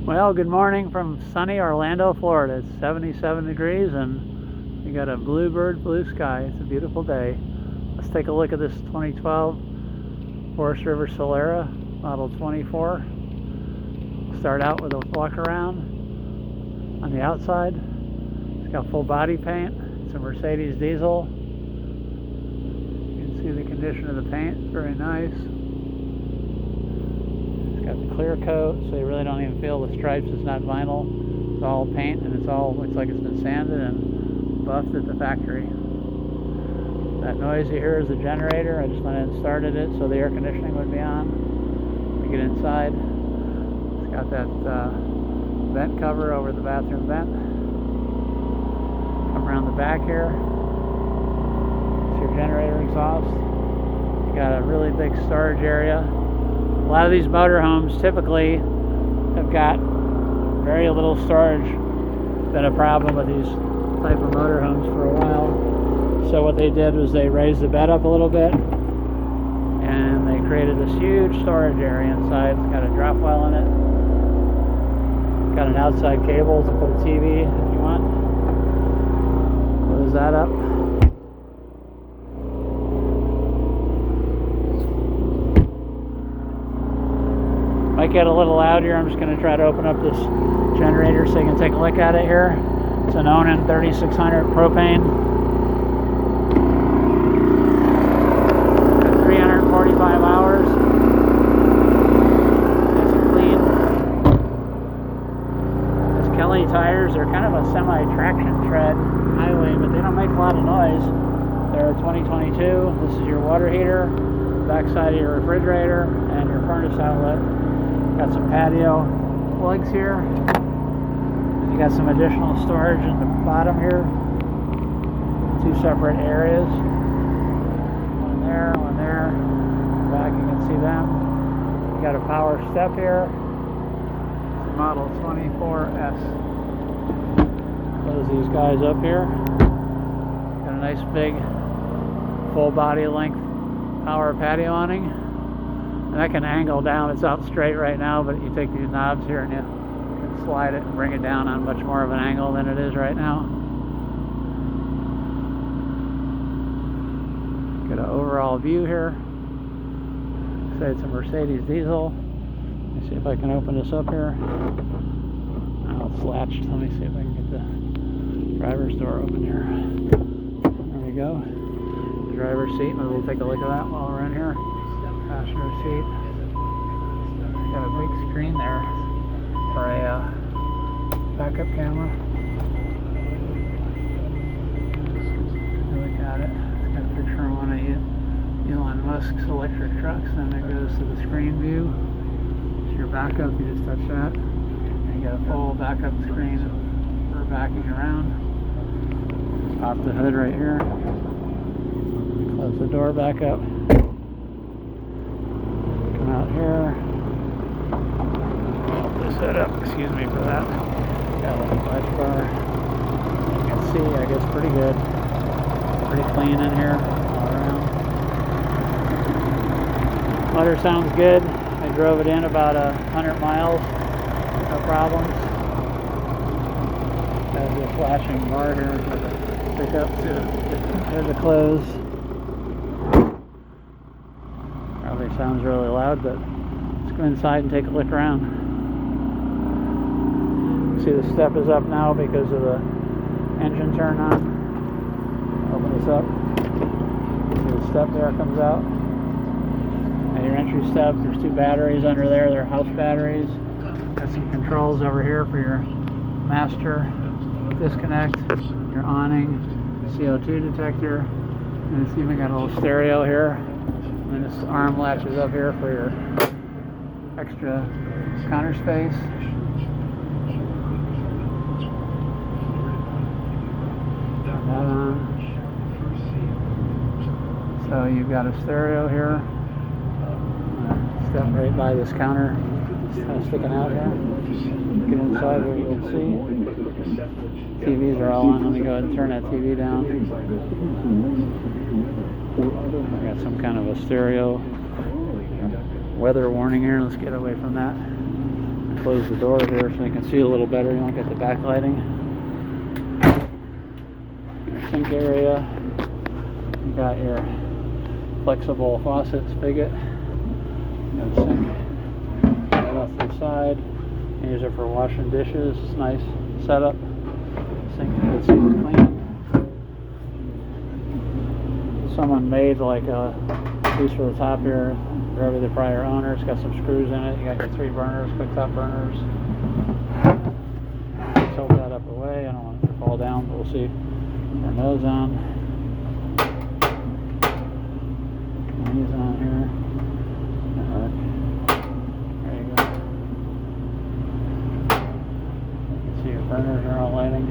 Well, good morning from sunny Orlando, Florida. It's 77 degrees and we got a bluebird blue sky. It's a beautiful day. Let's take a look at this 2012 Forest River Solera, model 24. Start out with a walk around on the outside. It's got full body paint. It's a Mercedes diesel. You can see the condition of the paint. It's very nice. Got the clear coat, so you really don't even feel the stripes. It's not vinyl. It's all paint, and looks like it's been sanded and buffed at the factory. That noise you hear is the generator. I just went in and started it so the air conditioning would be on. We get inside. It's got that vent cover over the bathroom vent. Come around the back here. It's your generator exhaust. You got a really big storage area. A lot of these motorhomes typically have got very little storage. It's been a problem with these type of motorhomes for a while. So what they did was they raised the bed up a little bit and they created this huge storage area inside. It's got a drop well in it. Got an outside cable to put a TV if you want. Close that up. Might get a little loud here. I'm just going to try to open up this generator so you can take a look at it here. It's an Onan 3600 propane. 345 hours. Nice and clean. These Kelly tires are kind of a semi-traction tread highway, but they don't make a lot of noise. They're 2022. This is your water heater, backside of your refrigerator, and your furnace outlet. Got some patio plugs here. You got some additional storage in the bottom here. Two separate areas. One there, one there. Back you can see them. You got a power step here. It's a model 24S. Close these guys up here. Got a nice big full body length power patio awning. And that can angle down. It's out straight right now, but you take these knobs here and you can slide it and bring it down on much more of an angle than it is right now. Get an overall view here. Say it's a Mercedes diesel. Let me see if I can open this up here. Oh, it's latched. Let me see if I can get the driver's door open here. There we go. The driver's seat. Maybe we'll take a look at that while we're in here. Passenger seat. Got a big screen there for a backup camera. Look at it. It's got a picture of one of Elon Musk's electric trucks, and it goes to the screen view. It's your backup. You just touch that, and you got a full backup screen for backing around. Pop the hood right here. Close the door back up. Out here, pop this hood up, excuse me for that. Got a little latch bar. You can see, I guess, pretty good. Pretty clean in here all around. Motor sounds good. I drove it in about 100 miles, no problems. There's a flashing bar here for the pickup to close. Probably sounds really loud, but let's go inside and take a look around. See, the step is up now because of the engine turn on. Open this up. See the step there comes out. And your entry step, there's two batteries under there. They're house batteries. Got some controls over here for your master disconnect, your awning, CO2 detector, and it's even got a little stereo here. And this arm latches up here for your extra counter space. Turn that on. So you've got a stereo here. Step right by this counter. It's kind of sticking out here. Get inside where you can see. TVs are all on. Let me go ahead and turn that TV down. I got some kind of a stereo weather warning here. Let's get away from that. close the door here so you can see a little better. You don't get the backlighting. Your sink area. You got your flexible faucet spigot. You got a sink right off to the side. You use it for washing dishes. It's nice setup. Sink you can see is clean. Someone made like a piece for the top here, wherever the prior owner. It's got some screws in it. You got your 3 burners, cooktop burners. Tilt that up away. I don't want it to fall down, but we'll see. Turn those on. These on here. There you go. You can see your burners are all lighting.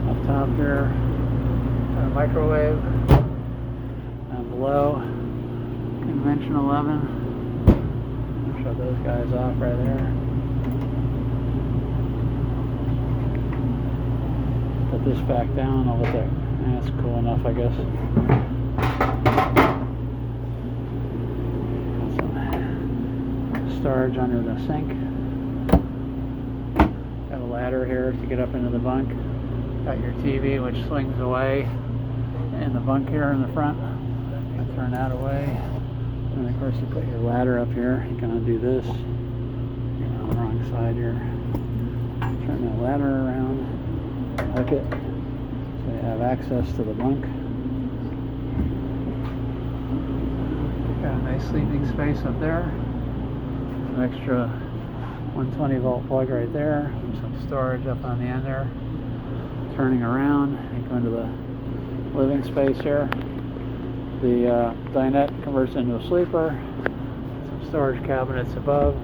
Up top here, got a microwave. Down below, conventional oven. I'll show those guys off right there. Put this back down. I'll let that. That's cool enough, I guess. Storage under the sink. Got a ladder here to get up into the bunk. Got your TV, which swings away in the bunk here in the front. Turn that away. And of course you put your ladder up here. You can undo this. You're on the wrong side here. Turn that ladder around. Hook it. So you have access to the bunk. Got a nice sleeping space up there. An extra 120 volt plug right there. Some storage up on the end there. Turning around, you go into the living space here. The dinette converts into a sleeper. Some storage cabinets above.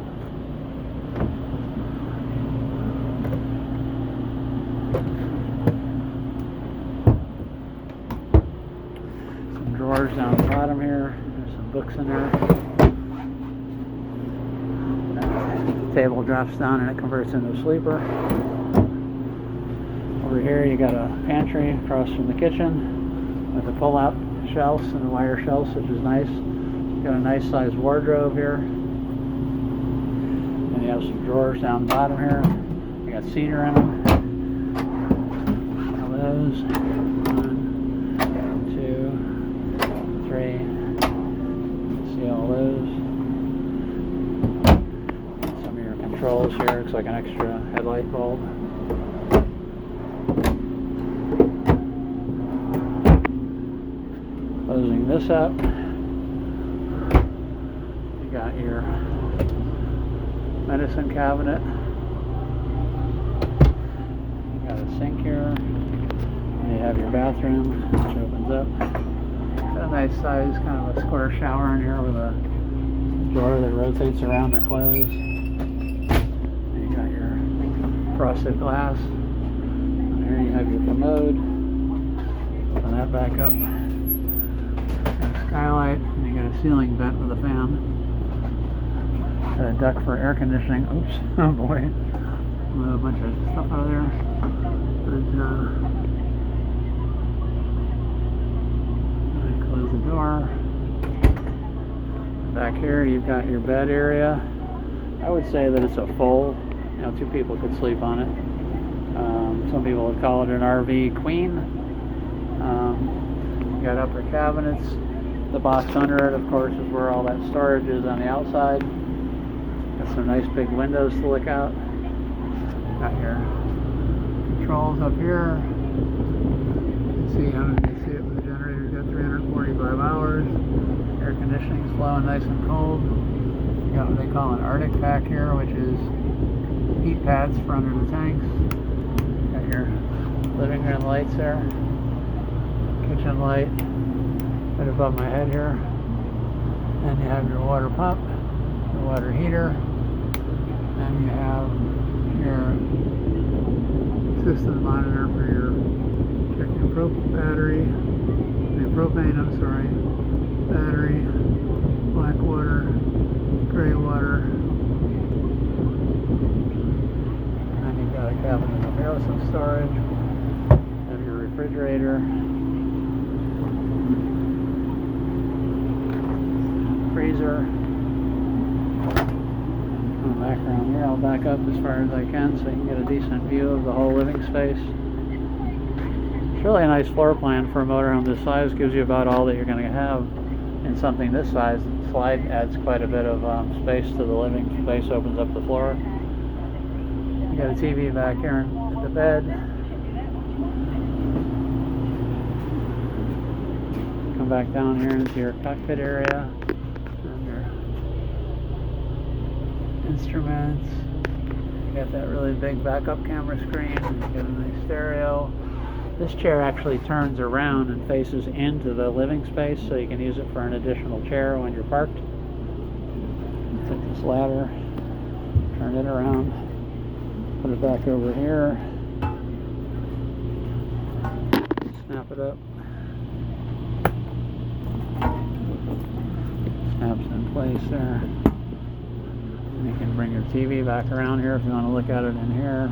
Some drawers down the bottom here. There's some books in there. Table drops down and it converts into a sleeper. Over here you got a pantry across from the kitchen with the pull-out shelves and wire shelves, which is nice. You got a nice sized wardrobe here. And you have some drawers down the bottom here. You got cedar in them. All those. 1, 2, 3. See all those. Controls here. Looks like an extra headlight bulb. Closing this up, you got your medicine cabinet. You got a sink here. And you have your bathroom, which opens up. Got a nice size, kind of a square shower in here with a door that rotates around to close. Frosted glass. And here you have your commode. Open that back up. Got a skylight, and you got a ceiling vent with a fan. Got a duct for air conditioning. Oops, oh boy. A bunch of stuff out of there. But, close the door. Back here you've got your bed area. I would say that it's a full. You know, 2 people could sleep on it. Some people would call it an RV queen. You got upper cabinets. The box under it, of course, is where all that storage is on the outside. Got some nice big windows to look out. Got your controls up here. You can see it with the generator. Got 345 hours. Air conditioning is blowing nice and cold. You got what they call an Arctic pack here, which is heat pads for under the tanks. Got your living room lights there. Kitchen light right above my head here. And you have your water pump, your water heater, and you have your system monitor for your check your propane, battery, black water, gray water. Got a cabinet up here with some storage. Have your refrigerator. Freezer. back around here. I'll back up as far as I can so you can get a decent view of the whole living space. It's really a nice floor plan for a motorhome this size. Gives you about all that you're going to have in something this size. The slide adds quite a bit of space to the living space, opens up the floor. You got a TV back here at the bed. Come back down here into your cockpit area. Instruments. You got that really big backup camera screen. You got a nice stereo. This chair actually turns around and faces into the living space, so you can use it for an additional chair when you're parked. Take this ladder, turn it around, put it back over here, snap it up. Snaps in place there. You can bring your TV back around here if you want to look at it in here.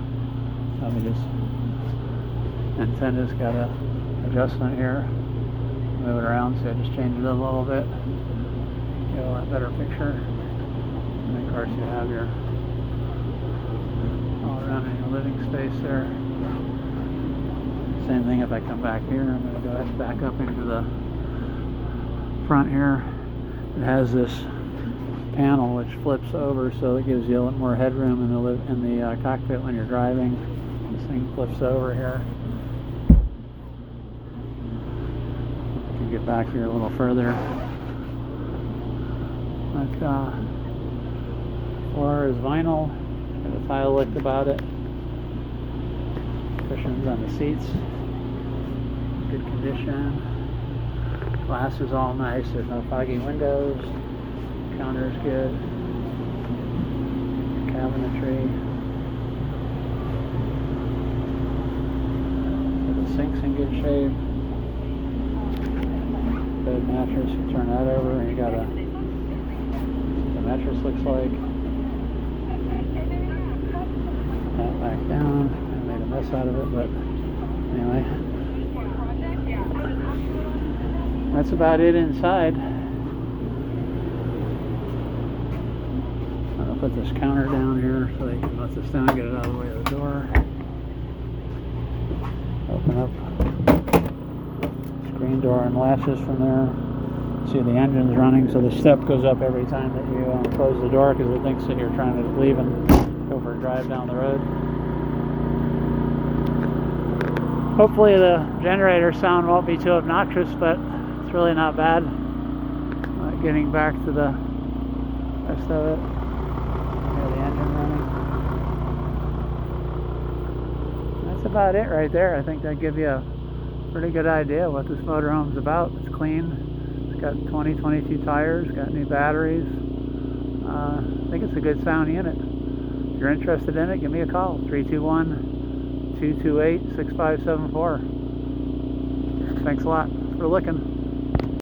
Let me just, antenna's got a adjustment here. Move it around, so I just change it a little bit. Get a lot better picture. And of course you have your all around in your living space there. Same thing if I come back here. I'm going to go ahead and back up into the front here. It has this panel which flips over, so it gives you a lot more headroom in the cockpit when you're driving. This thing flips over here. You can get back here a little further. That floor is vinyl. Got a tile lick about it. Cushions on the seats, good condition. Glass is all nice. There's no foggy windows. Counter's good. Cabinetry. The sink's in good shape. Bed mattress, you turn that over and you got the mattress looks like. That back down. I made a mess out of it, but anyway. That's about it inside. Put this counter down here so you can let this down, get it out of the way of the door. Open up screen door and latches from there. See the engine's running, so the step goes up every time that you close the door because it thinks that you're trying to leave and go for a drive down the road. Hopefully the generator sound won't be too obnoxious, but it's really not bad. Getting back to the rest of it. The engine running. That's about it right there. I think that gives you a pretty good idea what this motorhome's about. It's clean. It's got 2022 tires, got new batteries. I think it's a good sound unit. If you're interested in it, give me a call. 321-228-6574. Thanks a lot for looking.